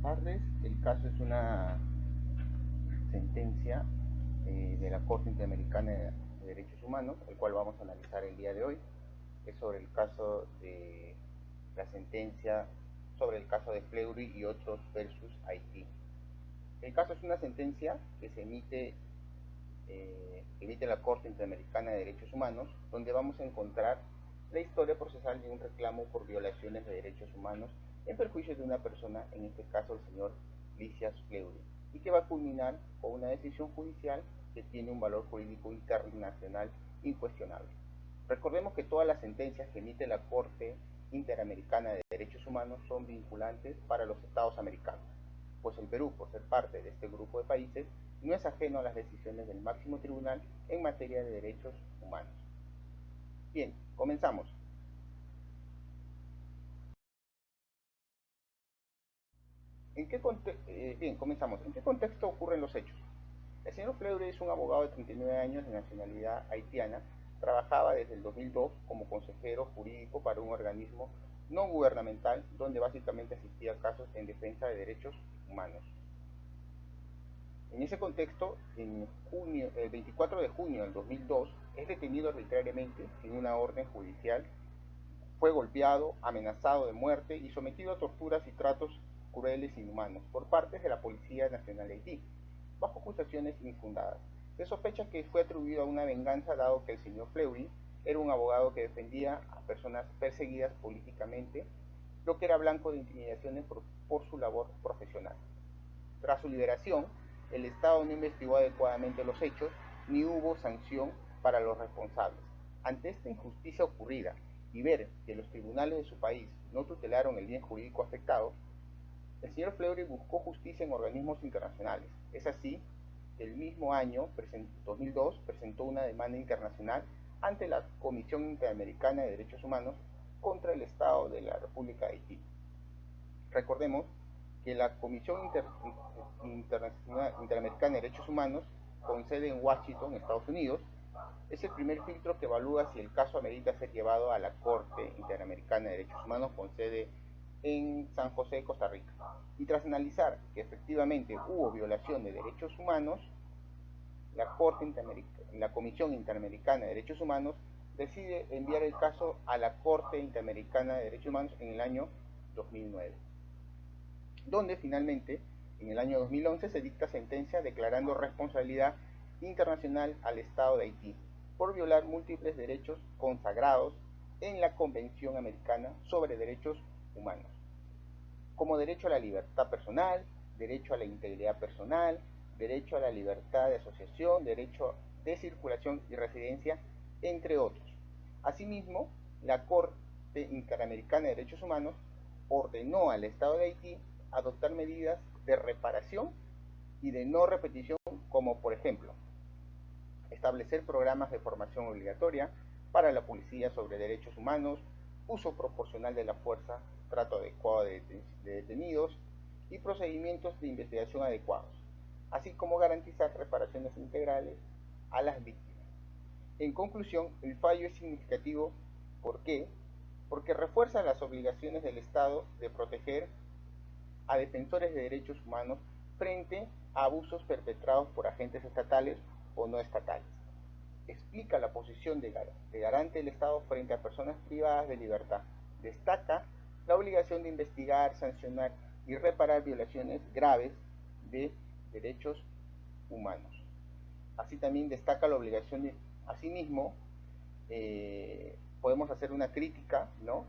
tardes. El caso es una sentencia de la Corte Interamericana de Derechos Humanos, el cual vamos a analizar el día de hoy. Es sobre el caso de la sentencia sobre el caso de Fleury y otros versus Haití. El caso es una sentencia que se emite la Corte Interamericana de Derechos Humanos, donde vamos a encontrar la historia procesal de un reclamo por violaciones de derechos humanos en perjuicio de una persona, en este caso el señor Lisias Fleury, y que va a culminar con una decisión judicial que tiene un valor jurídico internacional incuestionable. Recordemos que todas las sentencias que emite la Corte Interamericana de Derechos Humanos son vinculantes para los Estados americanos, pues el Perú, por ser parte de este grupo de países, no es ajeno a las decisiones del máximo tribunal en materia de derechos humanos. Bien, comenzamos. Comenzamos. ¿En qué contexto ocurren los hechos? El señor Fleury es un abogado de 39 años de nacionalidad haitiana. Trabajaba desde el 2002 como consejero jurídico para un organismo no gubernamental donde básicamente asistía a casos en defensa de derechos humanos. En ese contexto, el 24 de junio del 2002, es detenido arbitrariamente sin una orden judicial. Fue golpeado, amenazado de muerte y sometido a torturas y tratos crueles e inhumanos por parte de la Policía Nacional de Haití, bajo acusaciones infundadas. Se sospecha que fue atribuido a una venganza, dado que el señor Fleury era un abogado que defendía a personas perseguidas políticamente, lo que era blanco de intimidaciones por su labor profesional. Tras su liberación, el Estado no investigó adecuadamente los hechos ni hubo sanción para los responsables. Ante esta injusticia ocurrida y ver que los tribunales de su país no tutelaron el bien jurídico afectado, el señor Fleury buscó justicia en organismos internacionales. Es así que el mismo año, 2002, presentó una demanda internacional ante la Comisión Interamericana de Derechos Humanos contra el Estado de la República de Haití. Recordemos que la Comisión Interamericana de Derechos Humanos, con sede en Washington, Estados Unidos, es el primer filtro que evalúa si el caso amerita ser llevado a la Corte Interamericana de Derechos Humanos, con sede en San José, Costa Rica. Y tras analizar que efectivamente hubo violación de derechos humanos, la Comisión Interamericana de Derechos Humanos decide enviar el caso a la Corte Interamericana de Derechos Humanos en el año 2009, donde finalmente en el año 2011 se dicta sentencia declarando responsabilidad internacional al Estado de Haití por violar múltiples derechos consagrados en la Convención Americana sobre Derechos Humanos, como derecho a la libertad personal, derecho a la integridad personal, derecho a la libertad de asociación, derecho de circulación y residencia, entre otros. Asimismo, la Corte Interamericana de Derechos Humanos ordenó al Estado de Haití adoptar medidas de reparación y de no repetición, como por ejemplo, establecer programas de formación obligatoria para la policía sobre derechos humanos, uso proporcional de la fuerza, trato adecuado de detenidos y procedimientos de investigación adecuados, así como garantizar reparaciones integrales a las víctimas. En conclusión, el fallo es significativo. ¿Por qué? Porque refuerza las obligaciones del Estado de proteger a defensores de derechos humanos frente a abusos perpetrados por agentes estatales o no estatales. Explica la posición de garante del Estado frente a personas privadas de libertad. Destaca la obligación de investigar, sancionar y reparar violaciones graves de derechos humanos. Así también destaca la obligación de, asimismo, podemos hacer una crítica, ¿no?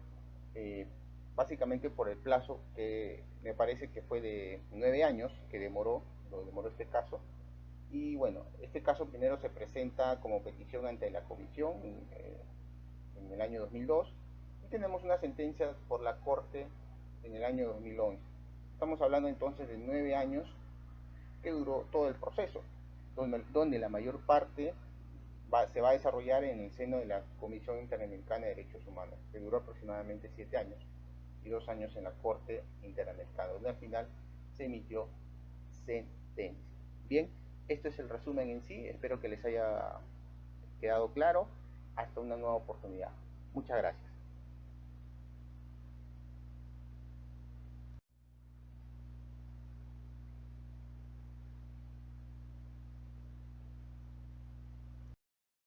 Básicamente por el plazo que me parece que fue de 9 años que demoró este caso. Y bueno, este caso primero se presenta como petición ante la comisión en el año 2002 y tenemos una sentencia por la Corte en el año 2011. Estamos hablando entonces de 9 años que duró todo el proceso, donde la mayor parte se va a desarrollar en el seno de la Comisión Interamericana de Derechos Humanos, que duró aproximadamente 7 años y 2 años en la Corte Interamericana, donde al final se emitió sentencia. Bien, este es el resumen en sí, espero que les haya quedado claro. Hasta una nueva oportunidad. Muchas gracias.